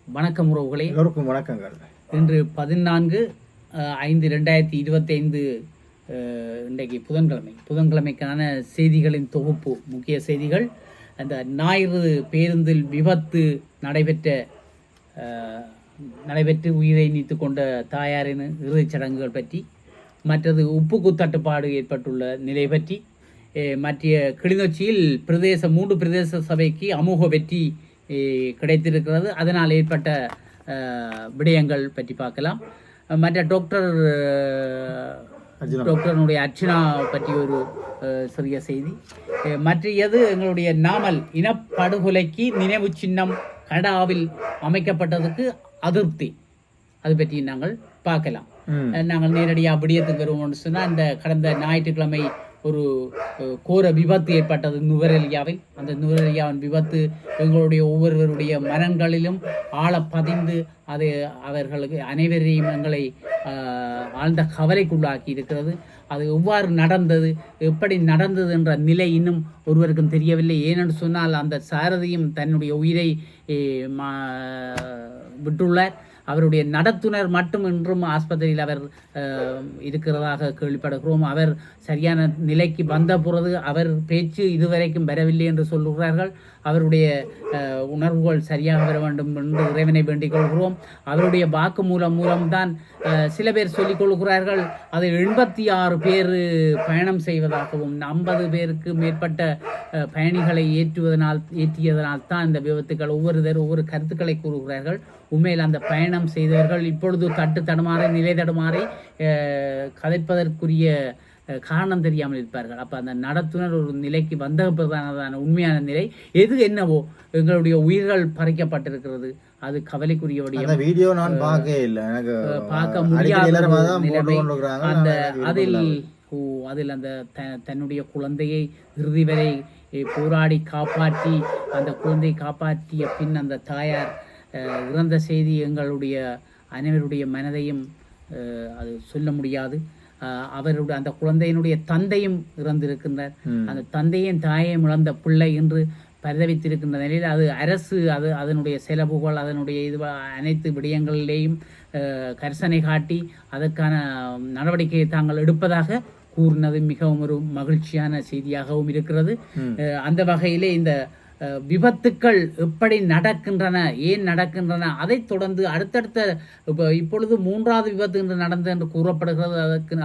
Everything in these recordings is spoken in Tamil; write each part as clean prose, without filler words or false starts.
வணக்கம் உறவுகளே, எல்லோருக்கும் வணக்கங்கள். இன்று 14/5/2025 இன்றைக்கு புதன்கிழமைக்கான செய்திகளின் தொகுப்பு. முக்கிய செய்திகள்: அந்த ஞாயிறு பேருந்தில் விபத்து நடைபெற்று உயிரை நீத்து கொண்ட தாயாரின் இறுதிச் சடங்குகள் பற்றி, மற்றது உப்புக்கு தட்டுப்பாடு ஏற்பட்டுள்ள நிலை பற்றி, மற்ற கிளிநொச்சியில் 3 பிரதேச சபைக்கு அமோக வெற்றி கிடைத்திருக்கிறது. அதனால் ஏற்பட்ட விடயங்கள் பற்றி பார்க்கலாம். மற்ற டாக்டருடைய அர்ச்சனா பற்றி ஒரு சிறிய செய்தி. மற்றது எங்களுடைய நாமல் இனப்படுகொலைக்கு நினைவு சின்னம் கனடாவில் அமைக்கப்பட்டதுக்கு அதிருப்தி, அது பற்றி நாங்கள் பார்க்கலாம். நாங்கள் நேரடியாக விடயத்துக்கு வருவோம்னு சொன்னால், இந்த கடந்த ஞாயிற்றுக்கிழமை ஒரு கோர விபத்து ஏற்பட்டது நுவரெலியாவில். அந்த நுவரெலியாவின் விபத்து எங்களுடைய ஒவ்வொருவருடைய மனங்களிலும் ஆழ பதிந்து அது அவர்களுக்கு அனைவரையும் எங்களை ஆழ்ந்த கவலைக்குள்ளாக்கி இருக்கிறது. அது எவ்வாறு நடந்தது, எப்படி நடந்தது என்ற நிலை இன்னும் ஒருவருக்கும் தெரியவில்லை. ஏனென்று சொன்னால், அந்த சாரதியும் தன்னுடைய உயிரை விட்டுள்ளார். அவருடைய நடத்துனர் மட்டும் இன்றும் ஆஸ்பத்திரியில் அவர் இருக்கிறதாக கேள்விப்படுகிறோம். அவர் சரியான நிலைக்கு வந்த பொழுது அவர் பேச்சு இதுவரைக்கும் வரவில்லை என்று சொல்லுகிறார்கள். அவருடைய உணர்வுகள் சரியாக வர வேண்டும் என்று இறைவனை வேண்டிக் கொள்கிறோம். அவருடைய வாக்கு மூலம்தான் சில பேர் சொல்லிக் கொள்கிறார்கள் அது 86 பேர் பயணம் செய்வதாகவும் 50 பேருக்கு மேற்பட்ட பயணிகளை ஏற்றியதனால் தான் இந்த விபத்துக்கள். ஒவ்வொரு கருத்துக்களை கூறுகிறார்கள். உண்மையில் அந்த பயணம் செய்தவர்கள் இப்பொழுது நிலை தடுமாறி கதைப்பதற்குரிய காரணம் தெரியாமல் இருப்பார்கள். அப்போ அந்த நடத்துனர் ஒரு நிலைக்கு வந்த பிரதானதான உண்மையான நிலை எது என்னவோ, எங்களுடைய உயிர்கள் பறிக்கப்பட்டிருக்கிறது. அது கவலைக்குரிய வீடியோ நான் பார்க்க முடியாத நிலைமை. அதில் அந்த தன்னுடைய குழந்தையை இறுதி வரை போராடி காப்பாற்றி, அந்த குழந்தையை காப்பாற்றிய பின் அந்த தாயார் இறந்த செய்தி எங்களுடைய அனைவருடைய மனதையும் அது சொல்ல முடியாது. அவருடைய அந்த குழந்தையினுடைய தந்தையும் இறந்திருக்கின்றார். அந்த தந்தையும் தாயையும் இழந்த பிள்ளை என்று பரிதவித்திருக்கின்ற நிலையில் அரசு அதனுடைய செலவுகள், அதனுடைய அனைத்து விடயங்களிலேயும் கரிசனை காட்டி அதற்கான நடவடிக்கையை தாங்கள் எடுப்பதாக கூறினது மிகவும் ஒரு மகிழ்ச்சியான செய்தியாகவும் இருக்கிறது. அந்த வகையிலே இந்த விபத்துக்கள் எப்படி நடக்கின்றன, ஏன் நடக்கின்றன, அதை தொடர்ந்து அடுத்தடுத்த இப்பொழுது 3வது விபத்து என்று நடந்தது என்று கூறப்படுகிறது.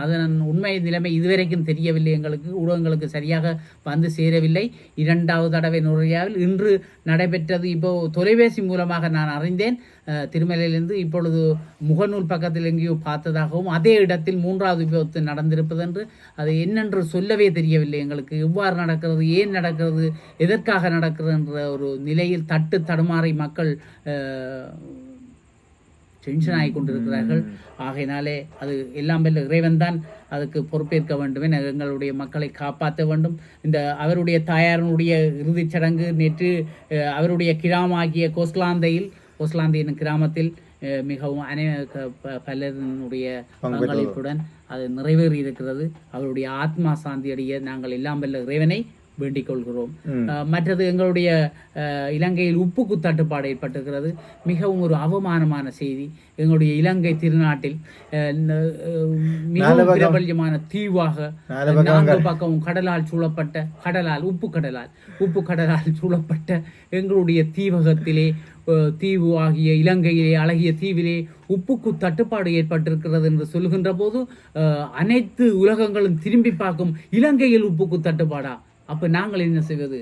அதன் உண்மை நிலைமை இதுவரைக்கும் தெரியவில்லை. ஊடகங்களுக்கு சரியாக வந்து சேரவில்லை. 2வது தடவை நுரையாவில் இன்று நடைபெற்றது. இப்போ தொலைபேசி மூலமாக நான் அறிந்தேன். திருமலையிலிருந்து இப்பொழுது முகநூல் பக்கத்தில் எங்கேயோ பார்த்ததாகவும், அதே இடத்தில் 3வது விபத்து நடந்திருப்பது என்று, அது என்னென்று சொல்லவே தெரியவில்லை எங்களுக்கு. எவ்வாறு நடக்கிறது, ஏன் நடக்கிறது, எதற்காக நடக்கிறது என்ற ஒரு நிலையில் தடுமாறி மக்கள் டென்ஷன் ஆகி கொண்டிருக்கிறார்கள். ஆகையினாலே அது எல்லாம் வல்ல இறைவன் தான் அதுக்கு பொறுப்பேற்க வேண்டும். எங்களுடைய மக்களை காப்பாற்ற வேண்டும். இந்த அவருடைய தாயாரனுடைய இறுதிச் சடங்கு நேற்று அவருடைய கிராமாகிய கோஸ்லாந்தையின் கிராமத்தில் மிகவும் பலருடைய பங்களிப்புடன் அது நிறைவேறி இருக்கிறது. அவருடைய ஆத்மா சாந்தி அடைய நாங்கள் எல்லாம் வல்ல இறைவனை வேண்டிக் கொள்கிறோம். மற்றது எங்களுடைய இலங்கையில் உப்புக்கு தட்டுப்பாடு ஏற்பட்டிருக்கிறது. மிகவும் ஒரு அவமானமான செய்தி. எங்களுடைய இலங்கை திருநாட்டில் மிகவும் பிரபல்யமான தீவாக 4 பக்கமும் உப்பு கடலால் சூழப்பட்ட எங்களுடைய தீவகத்திலே, தீவு ஆகிய இலங்கையிலே, அழகிய தீவிலே உப்புக்கு தட்டுப்பாடு ஏற்பட்டிருக்கிறது என்று சொல்லுகின்ற போது அனைத்து உலகங்களும் திரும்பி பார்க்கும். இலங்கையில் உப்புக்கு தட்டுப்பாடா? அப்போ நாங்கள் என்ன செய்வது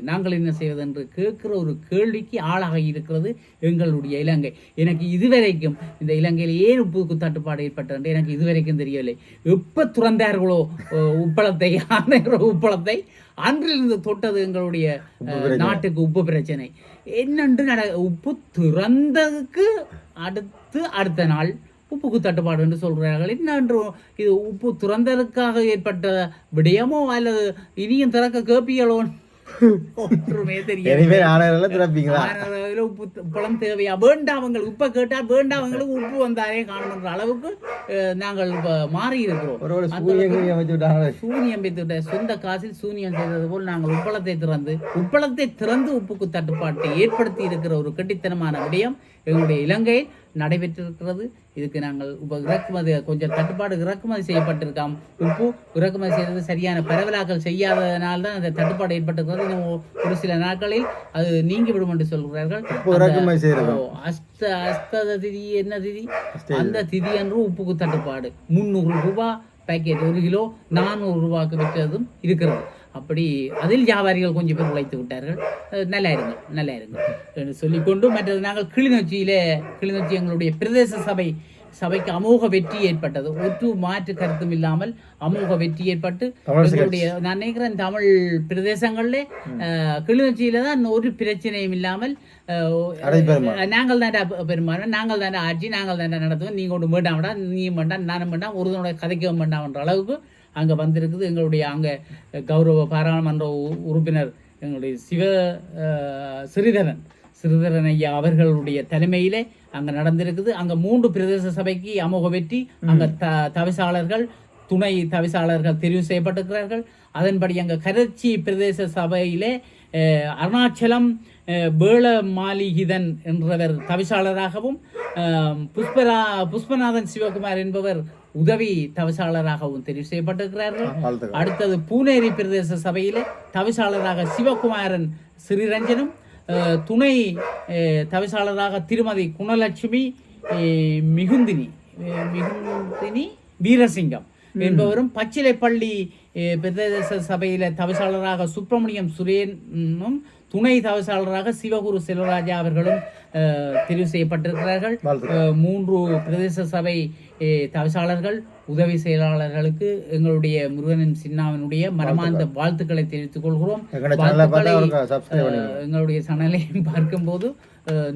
என்று கேட்குற ஒரு கேள்விக்கு ஆளாக இருக்கிறது எங்களுடைய இலங்கை. எனக்கு இதுவரைக்கும் இந்த இலங்கையில் ஏன் உப்புக்கு தட்டுப்பாடு ஏற்பட்டது எனக்கு இதுவரைக்கும் தெரியவில்லை. எப்போ துறந்தார்களோ உப்பளத்தை அன்றிலிருந்து தொட்டது எங்களுடைய நாட்டுக்கு உப்பு பிரச்சனை. என்னென்று உப்பு திறந்ததுக்கு அடுத்த நாள் உப்புக்கு தட்டுப்பாடு என்று சொல்கிறார்கள். என்னென்று இது உப்பு திறந்ததுக்காக ஏற்பட்ட விடயமோ அல்லது இனியும் திறக்க கேட்பியலோ ஒன்றுமே தெரியாது. உப்பு பழம் தேவையா வேண்டாவங்களுக்கு உப்பை கேட்டால் வேண்டாவங்களுக்கு உப்பு வந்தாலே காணுன்ற அளவுக்கு நாங்கள் மாறி இருக்கிறோம். சூனியம் வைத்துவிட்ட சொந்த காசில் சூனியம் செய்தது போல் நாங்கள் உப்பளத்தை திறந்து உப்புக்கு தட்டுப்பாட்டை ஏற்படுத்தி இருக்கிற ஒரு கெட்டித்தனமான விடயம் எங்களுடைய இலங்கையில் நடைபெற்றிருக்கிறது. இதுக்கு நாங்கள் இறக்குமதி கொஞ்சம் தட்டுப்பாடு இறக்குமதி செய்யப்பட்டிருக்காம். உப்பு இறக்குமதி செய்தது சரியான பரவலாக்கல் செய்யாததனால்தான் அந்த தட்டுப்பாடு ஏற்பட்டிருக்கிறது. இன்னும் ஒரு சில நாட்களில் அது நீங்கிவிடும் என்று சொல்கிறார்கள். அஸ்த திதி என்ன திதி, அந்த திதி என்று உப்புக்கு தட்டுப்பாடு 300 ரூபாய் பேக்கெட் 1 கிலோ 400 ரூபாய்க்கு விற்றதும் இருக்கிறது. அப்படி அதில் வியாபாரிகள் கொஞ்சம் பேர் உழைத்து விட்டார்கள். நல்லா இருங்க என்று சொல்லிக்கொண்டு மற்றது நாங்கள் கிளிநொச்சி எங்களுடைய பிரதேச சபைக்கு அமோக வெற்றி ஏற்பட்டது. ஒற்று மாற்று கருத்தும் இல்லாமல் அமோக வெற்றி ஏற்பட்டு எங்களுடைய நான் நினைக்கிறேன் தமிழ் பிரதேசங்கள்ல கிளிநொச்சியில தான் ஒரு பிரச்சனையும் இல்லாமல் நாங்கள் தாண்டா பெரும்பாலும் நாங்கள் தாண்டா ஆட்சி நாங்கள் தாண்டா நடத்துவோம், நீங்க ஒன்று வேண்டாம்டா நீயும் வேண்டாம் நானும் வேண்டாம் ஒருதனோட கதைக்கவும் வேண்டாம்ன்ற அளவுக்கு அங்கே வந்திருக்குது. எங்களுடைய அங்கே கௌரவ பாராளுமன்ற உறுப்பினர் எங்களுடைய சிறிதரன் ஐயா அவர்களுடைய தலைமையிலே அங்கே நடந்திருக்குது. அங்கே 3 பிரதேச சபைக்கு அமோக வெற்றி. அங்கே தவிசாளர்கள் துணை தவிசாளர்கள் தெரிவு செய்யப்பட்டிருக்கிறார்கள். அதன்படி அங்கே கரச்சி பிரதேச சபையிலே அருணாச்சலம் பேளமாலிகிதன் என்றவர் தவிசாளராகவும் புஷ்பநாதன் சிவகுமார் என்பவர் உதவி தவிசாளராகவும் தெரிவு செய்யப்பட்டிருக்கிறார்கள். அடுத்தது பூனேரி பிரதேச சபையிலே தவிசாளராக சிவகுமாரன் ஸ்ரீரஞ்சனும் துணை தவிசாளராக திருமதி குணலட்சுமி மிகுந்தினி வீரசிங்கம் என்பவரும் பச்சிலைப்பள்ளி பிரதேச சபையில தவிசாளராக சுப்பிரமணியம் சுரேனும் துணை தவிசாளராக சிவகுரு செல்வராஜா அவர்களும் தெரிவு செய்யப்பட்டிருக்கிறார்கள். 3 பிரதேச சபை தவிசாளர்கள் உதவி செயலாளர்களுக்கு எங்களுடைய முருகனின் சின்னாவினுடைய மனமார்ந்த வாழ்த்துக்களை தெரிவித்துக் கொள்கிறோம். எங்களுடைய சேனலையும் பார்க்கும்போது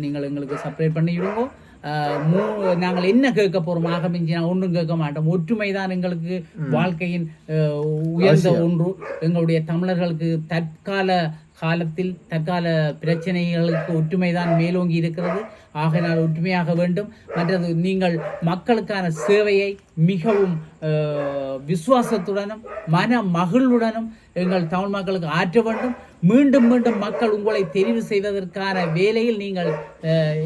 நீங்கள் எங்களுக்கு சப்ஸ்கிரைப் பண்ணிவிடுங்க. நாங்கள் என்ன கேட்க போறோம், ஆகமிஞ்சினா ஒன்றும் கேட்க மாட்டோம். ஒற்றுமைதான் எங்களுக்கு வாழ்க்கையின் உயர்ந்த ஒன்று. எங்களுடைய தமிழர்களுக்கு தற்கால பிரச்சனைகளுக்கு ஒற்றுமைதான் மேலோங்கி இருக்கிறது. ஆகையினால் ஒற்றுமையாக வேண்டும். மற்றது நீங்கள் மக்களுக்கான சேவையை மிகவும் விசுவாசத்துடனும் மன மகிழ்வுடனும் எங்கள் தமிழ் மக்களுக்கு ஆற்ற வேண்டும். மீண்டும் மக்கள் உங்களை தெரிவு செய்வதற்கான வேலையில் நீங்கள்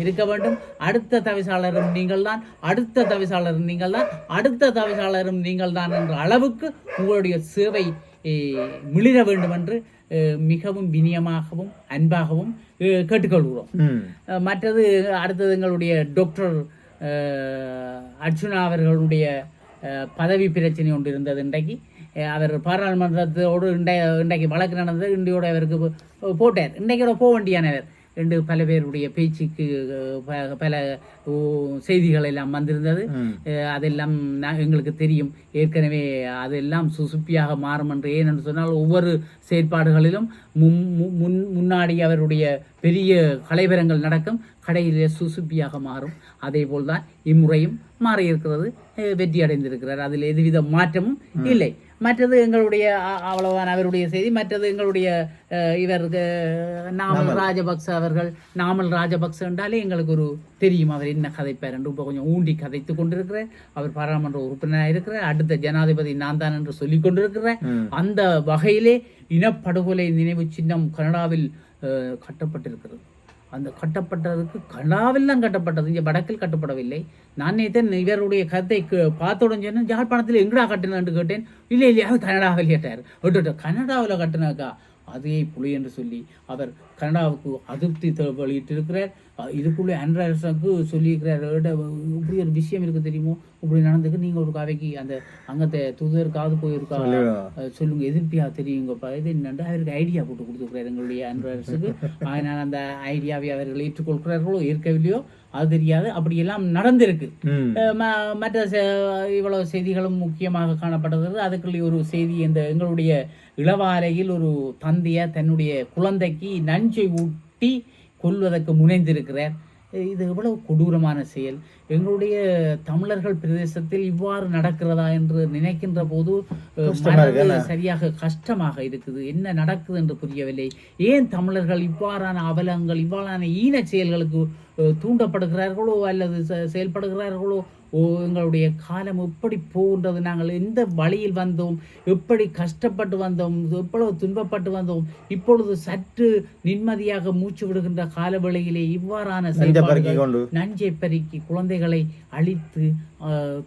இருக்க வேண்டும். அடுத்த தவிசாளரும் நீங்கள் தான், அடுத்த தவிசாளரும் நீங்கள் தான், அடுத்த தவிசாளரும் நீங்கள் தான் என்ற அளவுக்கு உங்களுடைய சேவை மிளிர வேண்டும் என்று மிகவும் வினியமாகவும் அன்பாகவும் கேட்டுக்கொள்கிறோம். மற்றது அடுத்தது எங்களுடைய டாக்டர் அர்ச்சுனா அவர்களுடைய பதவி பிரச்சனை ஒன்று இருந்தது. இன்றைக்கு அவர் பாராளுமன்றத்தோடு இன்றைக்கு வழக்கு நடந்தது. இன்றையோட அவருக்கு போட்டார். இன்றைக்கோட போக வேண்டியானவர் என்று பல பேருடைய பேச்சுக்கு பல செய்திகள் எல்லாம் வந்திருந்தது. அதெல்லாம் எங்களுக்கு தெரியும் ஏற்கனவே. அதெல்லாம் சுசுப்பியாக மாறும் என்று ஏனென்று சொன்னால் ஒவ்வொரு செயற்பாடுகளிலும் முன்னாடி அவருடைய பெரிய கலைவரங்கள் நடக்கும், கடையிலே சுசுப்பியாக மாறும். அதே போல்தான் இம்முறையும் மாறியிருக்கிறது, வெற்றி அடைந்திருக்கிறார். அதில் எதுவித மாற்றமும் இல்லை. மற்றது எங்களுடைய அவ்வளவுதான் அவருடைய செய்தி. மற்றது எங்களுடைய இவருக்கு நாமல் ராஜபக்ச என்றாலே எங்களுக்கு ஒரு தெரியும் அவர் என்ன கதைப்பார் என்று. இப்போ கொஞ்சம் ஊண்டி கதைத்து கொண்டிருக்கிறார். அவர் பாராளுமன்ற உறுப்பினராக இருக்கிறார். அடுத்த ஜனாதிபதி நான் தான் என்று சொல்லிக் கொண்டிருக்கிறேன். அந்த வகையிலே இனப்படுகொலை நினைவு சின்னம் கனடாவில் கட்டப்பட்டிருக்கிறது. அந்த கட்டப்பட்டதுக்கு கனடாவில் தான் கட்டப்பட்டது, இங்கே வடக்கில் கட்டப்படவில்லை. நான் நேற்று இவருடைய கருத்தை பார்த்தோட சொன்னேன், யாழ்ப்பாணத்தில் எங்கடா கட்டினு கேட்டேன். இல்லை அது கனடாவில் கேட்டார். கனடாவில் கட்டினாக்கா அதே புலி என்று சொல்லி அவர் கனடாவுக்கு அதிருப்தி வெளியிட்டிருக்கிறார். இதுக்குள்ளே ஆண்ட்ராய்டுக்கு சொல்லியிருக்கிறார், இப்படி ஒரு விஷயம் இருக்குது தெரியுமோ, இப்படி நடந்துக்கு நீங்கள் ஒரு காவைக்கு அந்த அங்கத்தை தூதருக்காவது போயிருக்கா சொல்லுங்க, எதிர்ப்பியா தெரியுங்கப்பா இது என்னென்று அவருக்கு ஐடியா போட்டு கொடுத்துருக்கிறார் எங்களுடைய ஆண்ட்ராய்டுக்கு. அதனால் அந்த ஐடியாவை அவர்கள் ஏற்றுக்கொள்கிறார்களோ ஏற்கவில்லையோ அது தெரியாது. அப்படியெல்லாம் நடந்திருக்கு. மற்ற இவ்வளவு செய்திகளும் முக்கியமாக காணப்படுகிறது. அதுக்குள்ளே ஒரு செய்தி, இந்த எங்களுடைய இளவாலையில் ஒரு தந்தையார் தன்னுடைய குழந்தைக்கு நஞ்சை ஊட்டி கொல்வதற்கு முனைந்திருக்கிறார். இது எவ்வளவு கொடூரமான செயல். எங்களுடைய தமிழர்கள் பிரதேசத்தில் இவ்வாறு நடக்கிறதா என்று நினைக்கின்ற போது மனது சரியாக கஷ்டமாக இருக்குது. என்ன நடக்குது என்று புரியவில்லை. ஏன் தமிழர்கள் இவ்வாறான அவலங்கள், இவ்வாறான ஈன செயல்களுக்கு தூண்டப்படுகிறார்களோ அல்லது செயல்படுகிறார்களோ? எங்களுடைய காலம் எப்படி போகின்றது, நாங்கள் எந்த வழியில் வந்தோம், எப்படி கஷ்டப்பட்டு வந்தோம், எவ்வளவு துன்பப்பட்டு வந்தோம், இப்பொழுது சற்று நிம்மதியாக மூச்சு விடுகின்ற காலவேளையிலே இவ்வாறான செயல்பாடுகள், நஞ்சை பெருக்கி குழந்தைகளை அழித்து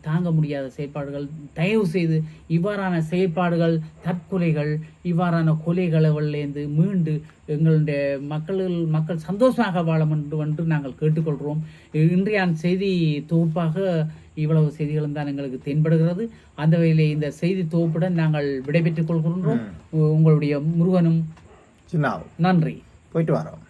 தாங்க முடியாத செயற்பாடுகள். தயவு செய்து இவ்வாறான செயற்பாடுகள், தற்கொலைகள், இவ்வாறான கொலைகளிலிருந்து மீண்டு எங்களுடைய மக்கள் சந்தோஷமாக வாழ வேண்டும் என்று நாங்கள் கேட்டுக்கொள்கிறோம். இன்றைய செய்தி தொகுப்பாக இவ்வளவு செய்திகளும் தான் எங்களுக்கு தென்படுகிறது. அந்த வகையிலே இந்த செய்தி தொகுப்புடன் நாங்கள் விடைபெற்றுக் கொள்கின்றோம். உங்களுடைய முருகனும் சின்னாவும் நன்றி. போயிட்டு வரோம்.